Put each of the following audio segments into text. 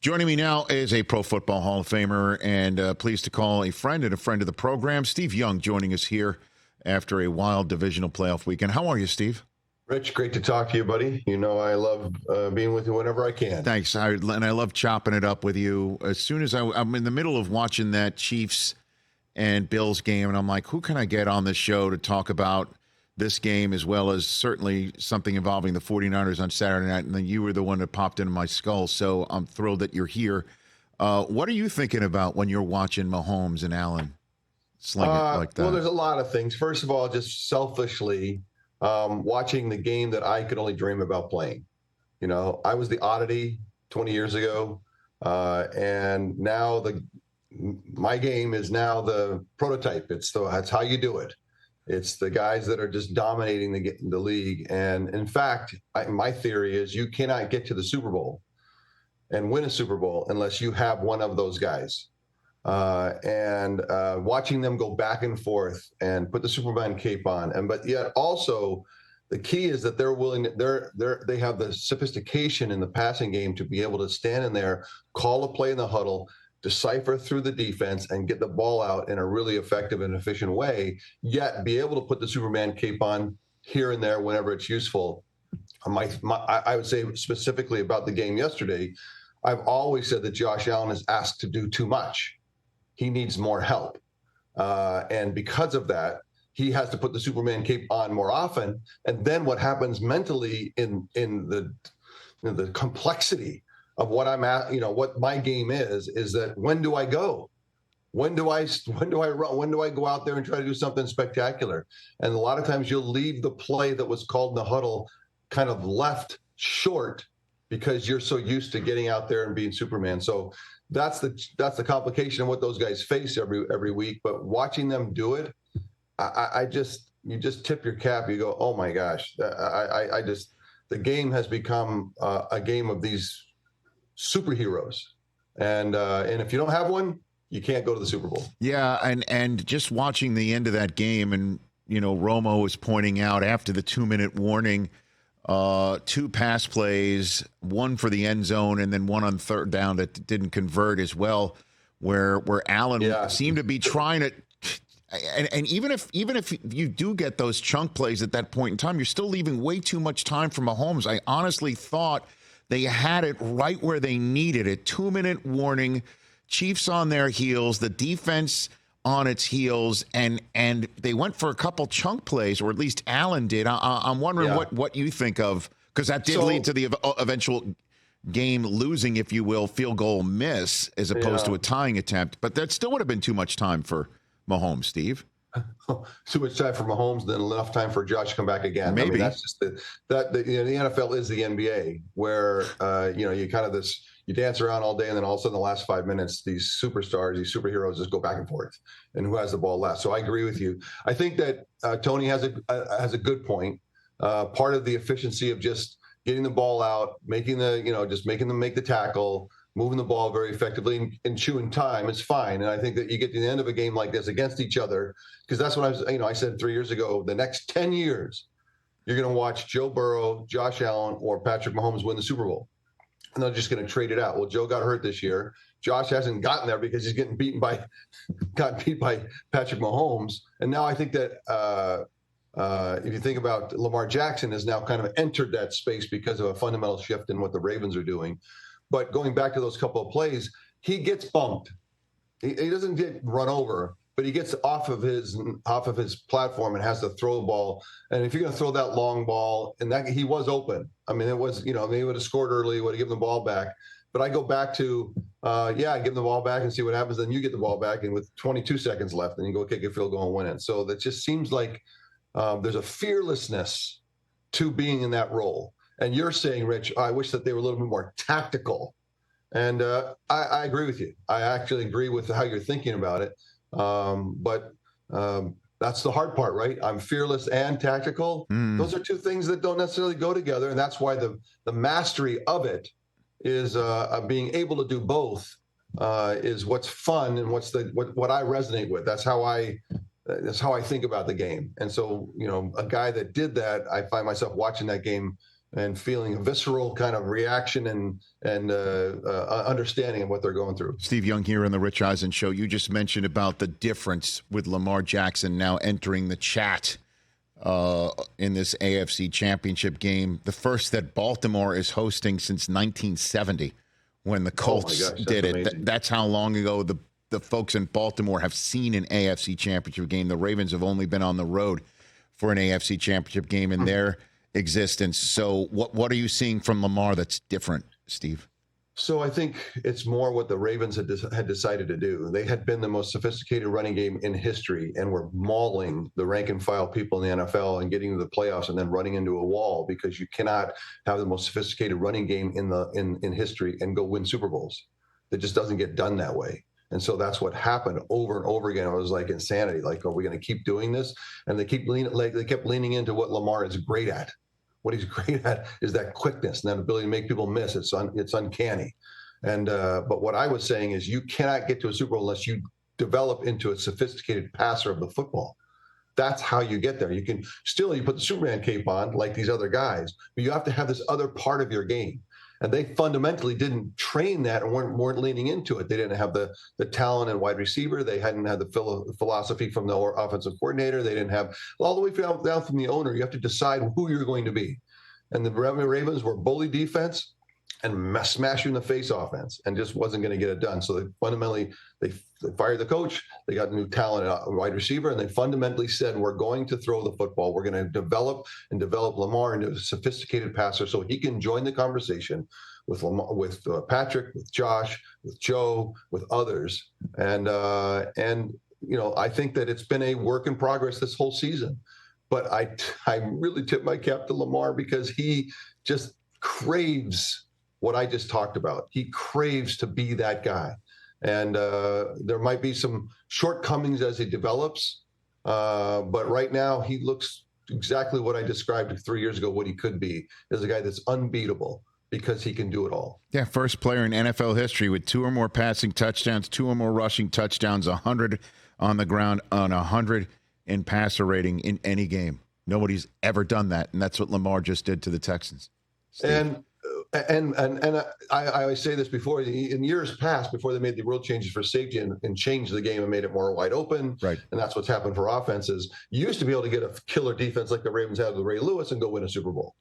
Joining me now is a Pro Football Hall of Famer and pleased to call a friend and a friend of the program, Steve Young, joining us here after a wild divisional playoff weekend. How are you, Steve? Rich, great to talk to you, buddy. You know I love being with you whenever I can. Thanks. And I love chopping it up with you. As soon as I'm in the middle of watching that Chiefs and Bills game, and I'm like, who can I get on this show to talk about this game as well as certainly something involving the 49ers on Saturday night? And then you were the one that popped into my skull, so I'm thrilled that you're here. What are you thinking about when you're watching Mahomes and Allen sling it like that? Well, there's a lot of things. First of all, just selfishly, watching the game that I could only dream about playing. You know, I was the oddity 20 years ago, and now my game is now the prototype. That's how you do it. It's the guys that are just dominating the league. And in fact, my theory is you cannot get to the Super Bowl and win a Super Bowl unless you have one of those guys. And watching them go back and forth and put the Superman cape on, but yet also the key is that they're willing. They have the sophistication in the passing game to be able to stand in there, call a play in the huddle, decipher through the defense, and get the ball out in a really effective and efficient way. Yet be able to put the Superman cape on here and there whenever it's useful. I would say specifically about the game yesterday, I've always said that Josh Allen is asked to do too much. He needs more help. And because of that, he has to put the Superman cape on more often. And then what happens mentally in the complexity of what I'm at, what my game is that when do I go? When do I run? When do I go out there and try to do something spectacular? And a lot of times you'll leave the play that was called in the huddle kind of left short because you're so used to getting out there and being Superman. So that's the complication of what those guys face every week. But watching them do it, you just tip your cap. You go, oh my gosh! The game has become a game of these superheroes, and if you don't have one, you can't go to the Super Bowl. Yeah, and just watching the end of that game, and Romo was pointing out after the 2-minute warning. 2 pass plays, one for the end zone, and then one on third down that didn't convert as well, where Allen seemed to be trying to. And even if you do get those chunk plays at that point in time, you're still leaving way too much time for Mahomes. I honestly thought they had it right where they needed it. 2-minute warning, Chiefs on their heels, the defense on its heels, and they went for a couple chunk plays, or at least Allen did. I'm wondering what you think of, because that did lead to the eventual game losing, if you will, field goal miss as opposed to a tying attempt. But that still would have been too much time for Mahomes, Steve. Too much time for Mahomes, then enough time for Josh to come back again. Maybe. I mean, that's just the NFL is the NBA, where you kind of you dance around all day, and then all of a sudden, the last 5 minutes, these superstars, these superheroes, just go back and forth, and who has the ball left. So I agree with you. I think that Tony has a good point. Part of the efficiency of just getting the ball out, making them make the tackle, moving the ball very effectively and chewing time is fine. And I think that you get to the end of a game like this against each other, because that's what I said 3 years ago, the next 10 years, you're going to watch Joe Burrow, Josh Allen, or Patrick Mahomes win the Super Bowl. And they're just going to trade it out. Well, Joe got hurt this year. Josh hasn't gotten there because he's got beat by Patrick Mahomes. And now I think that if you think about Lamar Jackson has now kind of entered that space because of a fundamental shift in what the Ravens are doing. But going back to those couple of plays, he gets bumped. He doesn't get run over, but he gets off of his platform and has to throw the ball. And if you're going to throw that long ball, and that he was open. I mean, it was, they would have scored early, would have given the ball back. But I go back to, give them the ball back and see what happens. Then you get the ball back, and with 22 seconds left, and you go kick a field goal and win it. So that just seems like there's a fearlessness to being in that role. And you're saying, Rich, I wish that they were a little bit more tactical. And I agree with you. I actually agree with how you're thinking about it. But that's the hard part, right? I'm fearless and tactical. Those are two things that don't necessarily go together. And that's why the mastery of it is being able to do both is what's fun and what I resonate with. That's how I think about the game. And so, a guy that did that, I find myself watching that game and feeling a visceral kind of reaction and understanding of what they're going through. Steve Young here on the Rich Eisen Show. You just mentioned about the difference with Lamar Jackson now entering the chat in this AFC Championship game. The first that Baltimore is hosting since 1970 when the Colts did it. That's how long ago the folks in Baltimore have seen an AFC Championship game. The Ravens have only been on the road for an AFC Championship game in their existence. So what are you seeing from Lamar that's different, Steve? So I think it's more what the Ravens had decided to do. They had been the most sophisticated running game in history and were mauling the rank and file people in the NFL and getting to the playoffs and then running into a wall, because you cannot have the most sophisticated running game in history and go win Super Bowls. It just doesn't get done that way. And so that's what happened over and over again. It was like insanity. Like, are we going to keep doing this? And they kept leaning into what Lamar is great at. What he's great at is that quickness and that ability to make people miss. It's uncanny. And but what I was saying is, you cannot get to a Super Bowl unless you develop into a sophisticated passer of the football. That's how you get there. You put the Superman cape on like these other guys, but you have to have this other part of your game. And they fundamentally didn't train that and weren't leaning into it. They didn't have the talent in wide receiver. They hadn't had the philosophy from the offensive coordinator. They didn't have all the way down from the owner. You have to decide who you're going to be. And the Ravens were bully defense and smash you in the face offense, and just wasn't going to get it done. So they fired the coach. They got new talent at wide receiver, and they fundamentally said, we're going to throw the football. We're going to develop Lamar into a sophisticated passer so he can join the conversation with Lamar, with Patrick, with Josh, with Joe, with others. And I think that it's been a work in progress this whole season. But I really tip my cap to Lamar, because he just craves what I just talked about. He craves to be that guy. And there might be some shortcomings as he develops. But right now, he looks exactly what I described 3 years ago, what he could be, as a guy that's unbeatable because he can do it all. Yeah, first player in NFL history with 2 or more passing touchdowns, 2 or more rushing touchdowns, 100 on the ground, on 100 in passer rating in any game. Nobody's ever done that, and that's what Lamar just did to the Texans. Steve. And I always say this before, in years past, before they made the rule changes for safety and changed the game and made it more wide open, right? And that's what's happened for offenses. You used to be able to get a killer defense like the Ravens had with Ray Lewis and go win a Super Bowl.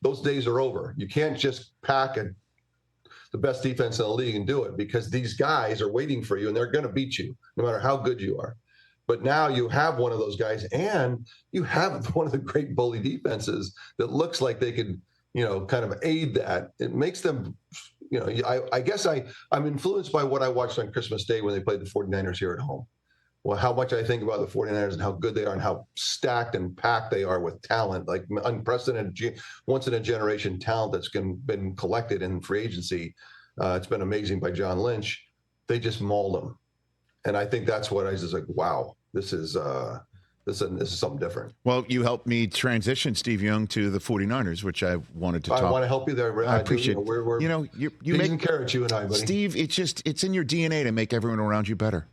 Those days are over. You can't just pack the best defense in the league and do it, because these guys are waiting for you and they're going to beat you no matter how good you are. But now you have one of those guys, and you have one of the great bully defenses that looks like they could, kind of aid that. It makes them, I guess I'm influenced by what I watched on Christmas Day when they played the 49ers here at home. Well, how much I think about the 49ers and how good they are and how stacked and packed they are with talent, like unprecedented, once in a generation talent that's been collected in free agency. It's been amazing by John Lynch. They just mauled them. And I think that's what I was just like, wow, this is something different. Well, you helped me transition, Steve Young, to the 49ers, which I wanted to talk. I want to help you there. I appreciate it. We're you make carrots, you and I, buddy. Steve, it's in your DNA to make everyone around you better,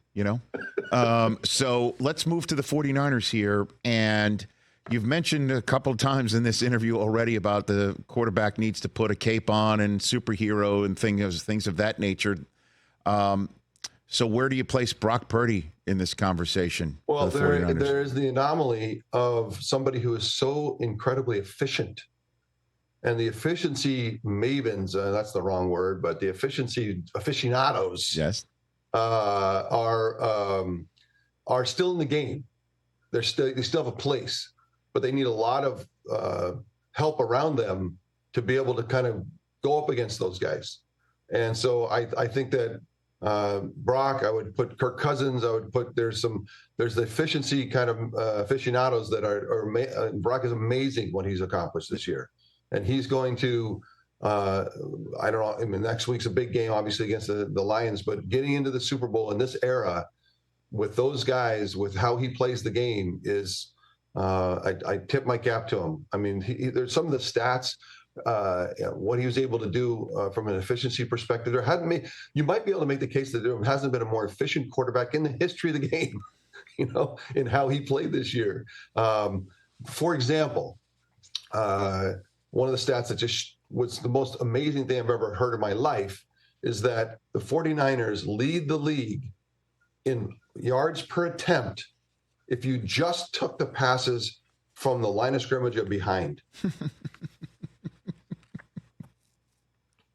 So let's move to the 49ers here. And you've mentioned a couple of times in this interview already about the quarterback needs to put a cape on and superhero and things of that nature. So where do you place Brock Purdy in this conversation? Well, there is the anomaly of somebody who is so incredibly efficient. And the efficiency mavens, that's the wrong word, but the efficiency aficionados, yes, are still in the game. They still have a place, but they need a lot of help around them to be able to kind of go up against those guys. And so I think that Brock, I would put Kirk Cousins. I would put there's the efficiency kind of aficionados that are Brock is amazing what he's accomplished this year, and he's going to I don't know. I mean, next week's a big game, obviously against the Lions, but getting into the Super Bowl in this era with those guys, with how he plays the game, is I tip my cap to him. I mean, there's some of the stats. What he was able to do from an efficiency perspective. You might be able to make the case that there hasn't been a more efficient quarterback in the history of the game, in how he played this year. For example, one of the stats that just was the most amazing thing I've ever heard in my life is that the 49ers lead the league in yards per attempt if you just took the passes from the line of scrimmage or behind.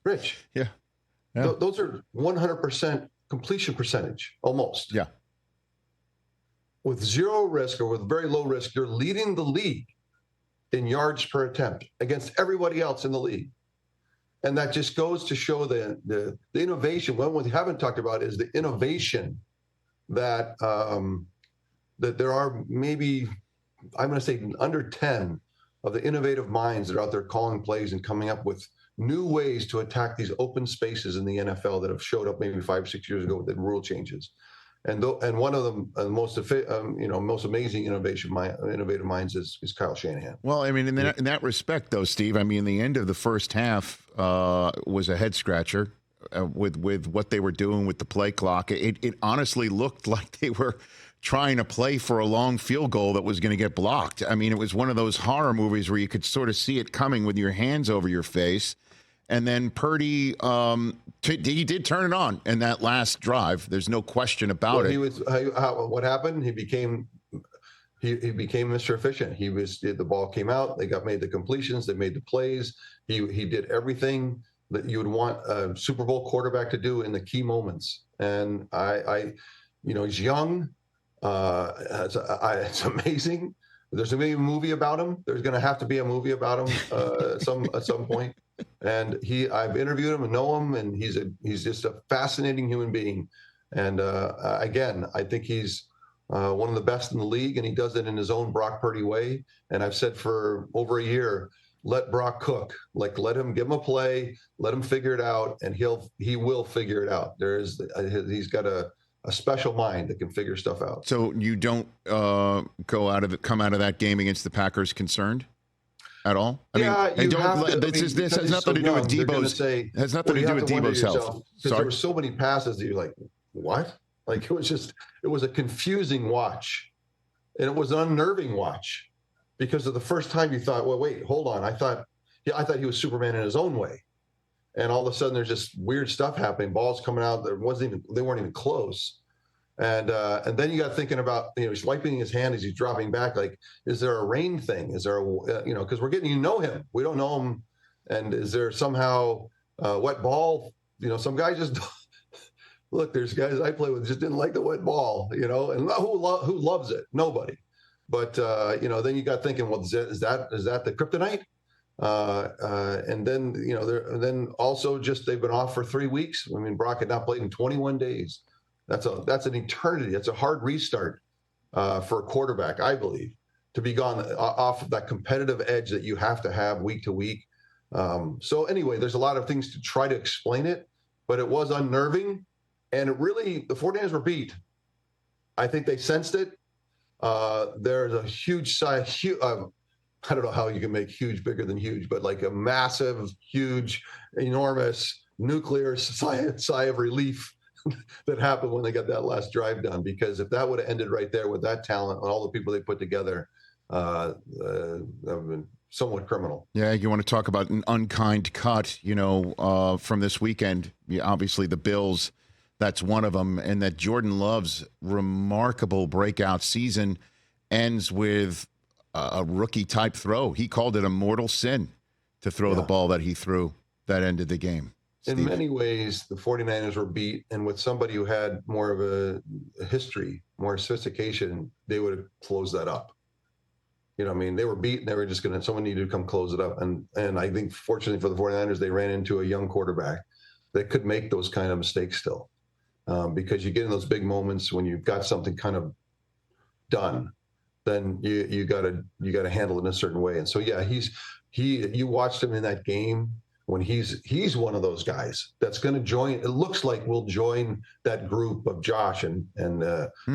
Rich. Yeah. Those are 100% completion percentage, almost. Yeah. With zero risk or with very low risk, you're leading the league in yards per attempt against everybody else in the league. And that just goes to show the innovation. What we haven't talked about is the innovation that that there are maybe, I'm going to say under 10 of the innovative minds that are out there calling plays and coming up with new ways to attack these open spaces in the NFL that have showed up maybe 5-6 years ago with the rule changes. And one of them, the most amazing innovative minds is Kyle Shanahan. Well, I mean, in that respect, though, Steve, I mean, the end of the first half was a head scratcher with what they were doing with the play clock. It honestly looked like they were trying to play for a long field goal that was going to get blocked. I mean, it was one of those horror movies where you could sort of see it coming with your hands over your face. And then Purdy, he did turn it on in that last drive. There's no question about it. What happened? He became Mr. Efficient. The ball came out. They made the completions. They made the plays. He did everything that you would want a Super Bowl quarterback to do in the key moments. And he's young. It's amazing. There's going to be a movie about him. There's going to have to be a movie about him at some point. And I've interviewed him and know him, and he's just a fascinating human being. And again, I think he's one of the best in the league, and he does it in his own Brock Purdy way. And I've said for over a year, let Brock cook. Like, give him a play, let him figure it out, and he will figure it out. He's got a special mind that can figure stuff out. So you don't come out of that game against the Packers concerned at all? This has nothing to do with Debo's. Has nothing to do with Debo's health. Because there were so many passes that you're like, what? Like, it was a confusing watch, and it was an unnerving watch, because of the first time you thought, well, wait, hold on. I thought he was Superman in his own way. And all of a sudden there's just weird stuff happening. Balls coming out. They weren't even close. And then you got thinking about, he's wiping his hand as he's dropping back. Like, is there a rain thing? Is there because we're getting, him. We don't know him. And is there somehow wet ball? Some guy just, look, there's guys I play with just didn't like the wet ball, and who loves it? Nobody. But, then you got thinking, well, is that the kryptonite? And then, then also just they've been off for 3 weeks. I mean, Brock had not played in 21 days. That's an eternity. That's a hard restart for a quarterback, I believe, to be gone off of that competitive edge that you have to have week to week. So anyway, there's a lot of things to try to explain it, but it was unnerving. And the 49ers were beat. I think they sensed it. There's a huge size, I don't know how you can make huge bigger than huge, but like a massive, huge, enormous nuclear sigh of relief that happened when they got that last drive done. Because if that would have ended right there with that talent and all the people they put together, that would have been somewhat criminal. Yeah, you want to talk about an unkind cut, from this weekend. Obviously, the Bills, that's one of them. And that Jordan Love's remarkable breakout season ends with a rookie-type throw. He called it a mortal sin to throw the ball that he threw that ended the game. Steve. In many ways, the 49ers were beat, and with somebody who had more of a history, more sophistication, they would have closed that up. They were beat, and they were just someone needed to come close it up. And I think, fortunately for the 49ers, they ran into a young quarterback that could make those kind of mistakes still. Because you get in those big moments when you've got something kind of done, then you gotta handle it in a certain way. And so you watched him in that game when he's one of those guys that's going to join. It looks like we'll join that group of Josh and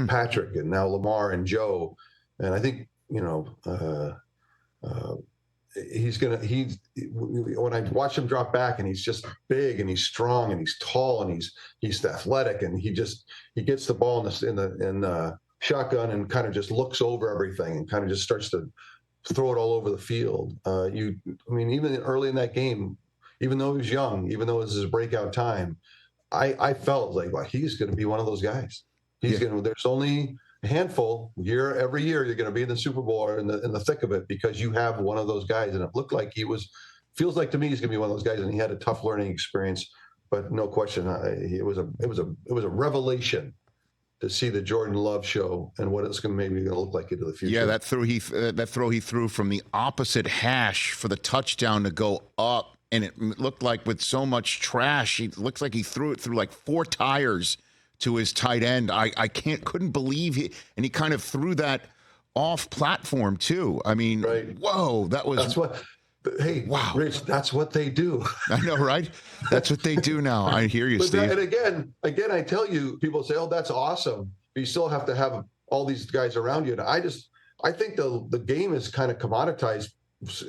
Patrick and now Lamar and Joe. And I think when I watch him drop back, and he's just big and he's strong and he's tall and he's athletic, and he gets the ball in the shotgun and kind of just looks over everything and kind of just starts to throw it all over the field. Even early in that game, even though he was young, even though it was his breakout time, I felt like, well, he's going to be one of those guys. There's only a handful every year you're going to be in the Super Bowl or in the thick of it because you have one of those guys. And it looked like feels like to me he's going to be one of those guys. And he had a tough learning experience, but no question, it was a revelation to see the Jordan Love show and what it's going to look like into the future. Yeah, that throw he threw from the opposite hash for the touchdown to go up, and it looked like with so much trash, it looks like he threw it through like 4 tires to his tight end. I couldn't believe he kind of threw that off platform too. I mean, right. Whoa, that's what. Hey, wow, Rich, that's what they do. I know, right? That's what they do now. I hear you, Steve. And again, I tell you, people say, "Oh, that's awesome," but you still have to have all these guys around you. And I think the game is kind of commoditized.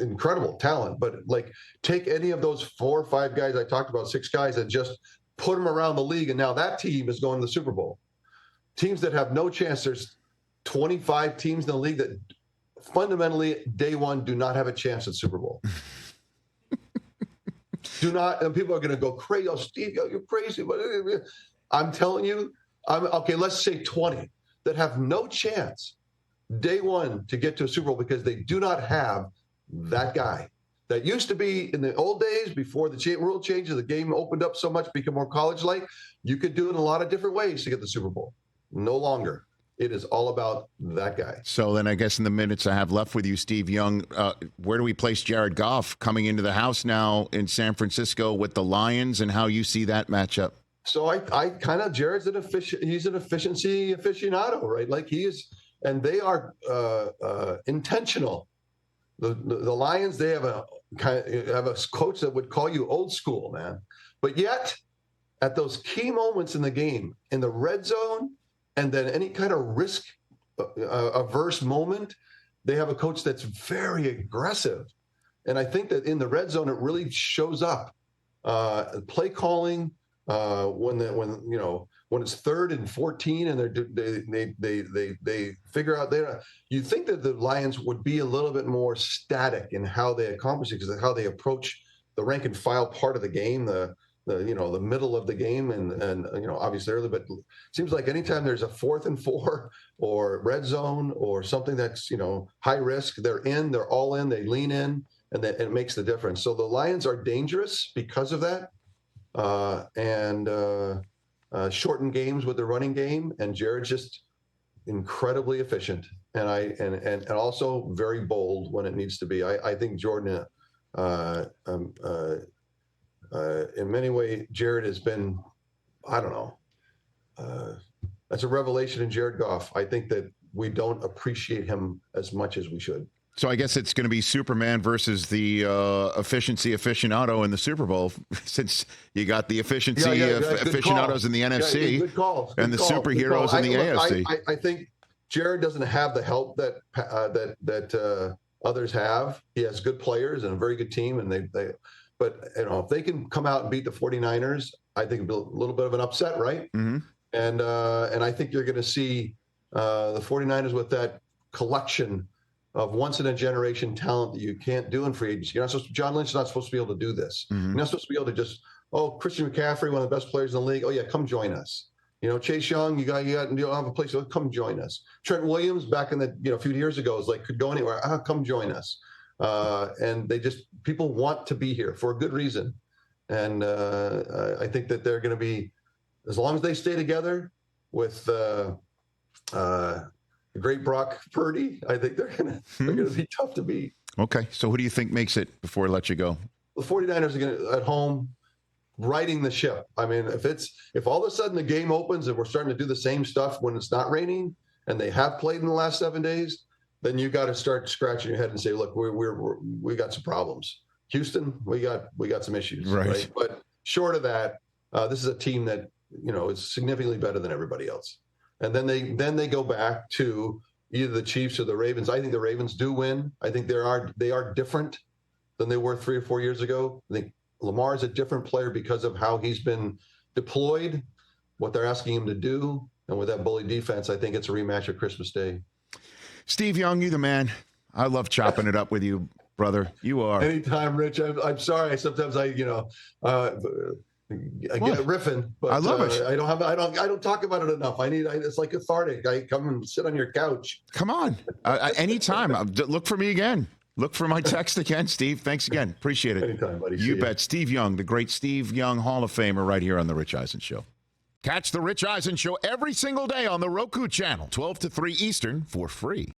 Incredible talent, but like take any of those 4 or 5 guys I talked about, 6 guys, and just put them around the league, and now that team is going to the Super Bowl. Teams that have no chance. There's 25 teams in the league that fundamentally day one do not have a chance at Super Bowl. Do not, and people are going to go crazy. Oh, Steve, you're crazy. I'm telling you, okay. Let's say 20 that have no chance day one to get to a Super Bowl because they do not have that guy. That used to be in the old days before the rule changes, the game opened up so much, became more college-like. You could do it in a lot of different ways to get the Super Bowl. No longer. It is all about that guy. So then I guess in the minutes I have left with you, Steve Young, where do we place Jared Goff coming into the house now in San Francisco with the Lions and how you see that matchup? So I kind of, Jared's he's an efficiency aficionado, right? Like he is, and they are intentional. The Lions, they have a coach that would call you old school, man. But yet, at those key moments in the game, in the red zone, and then any kind of risk averse moment, they have a coach that's very aggressive. And I think that in the red zone, it really shows up. Play calling when it's 3rd and 14, and they figure out you think that the Lions would be a little bit more static in how they accomplish it, because how they approach the rank and file part of the game, the middle of the game, and obviously early, but it seems like anytime there's a 4th and 4 or red zone or something that's high risk, they're all in, they lean in, and it makes the difference. So the Lions are dangerous because of that, and shorten games with the running game, and Jared's just incredibly efficient, and also very bold when it needs to be. I think Jordan, in many ways, Jared has been, I don't know, that's a revelation in Jared Goff. I think that we don't appreciate him as much as we should. So I guess it's going to be Superman versus the efficiency aficionado in the Super Bowl, since you got the efficiency aficionados in the NFC and the superheroes in the AFC. I think Jared doesn't have the help that others have. He has good players and a very good team, and but if they can come out and beat the 49ers, I think it'll be a little bit of an upset, right? Mm-hmm. And I think you're going to see the 49ers with that collection of once-in-a-generation talent that you can't do in free agency. John Lynch is not supposed to be able to do this. Mm-hmm. You're not supposed to be able to just, Christian McCaffrey, one of the best players in the league. Oh, yeah, come join us. Chase Young, you don't have a place. Come join us. Trent Williams, back in the a few years ago, was like, could go anywhere. Come join us. And people want to be here for a good reason. And I think that they're going to be, as long as they stay together with the great Brock Purdy, I think they're going to be tough to beat. Okay. So who do you think makes it before I let you go? The 49ers are going to, at home, riding the ship. I mean, if all of a sudden the game opens and we're starting to do the same stuff when it's not raining, and they have played in the last 7 days, then you got to start scratching your head and say, look, we got some problems. Houston, we got some issues, right? But short of that, this is a team that is significantly better than everybody else. And then they go back to either the Chiefs or the Ravens. I think the Ravens do win. I think they are different than they were 3 or 4 years ago. I think Lamar is a different player because of how he's been deployed, what they're asking him to do, and with that bully defense, I think it's a rematch of Christmas Day. Steve Young, you the man. I love chopping it up with you, brother. You are. Anytime, Rich. I'm sorry. Sometimes I get riffing, but I love it. I don't talk about it enough. It's like cathartic. I come and sit on your couch. Come on. Anytime. Look for me again. Look for my text again, Steve. Thanks again. Appreciate it. Anytime, buddy. You bet. Steve Young, the great Steve Young, Hall of Famer, right here on The Rich Eisen Show. Catch The Rich Eisen Show every single day on the Roku channel, 12 to 3 Eastern, for free.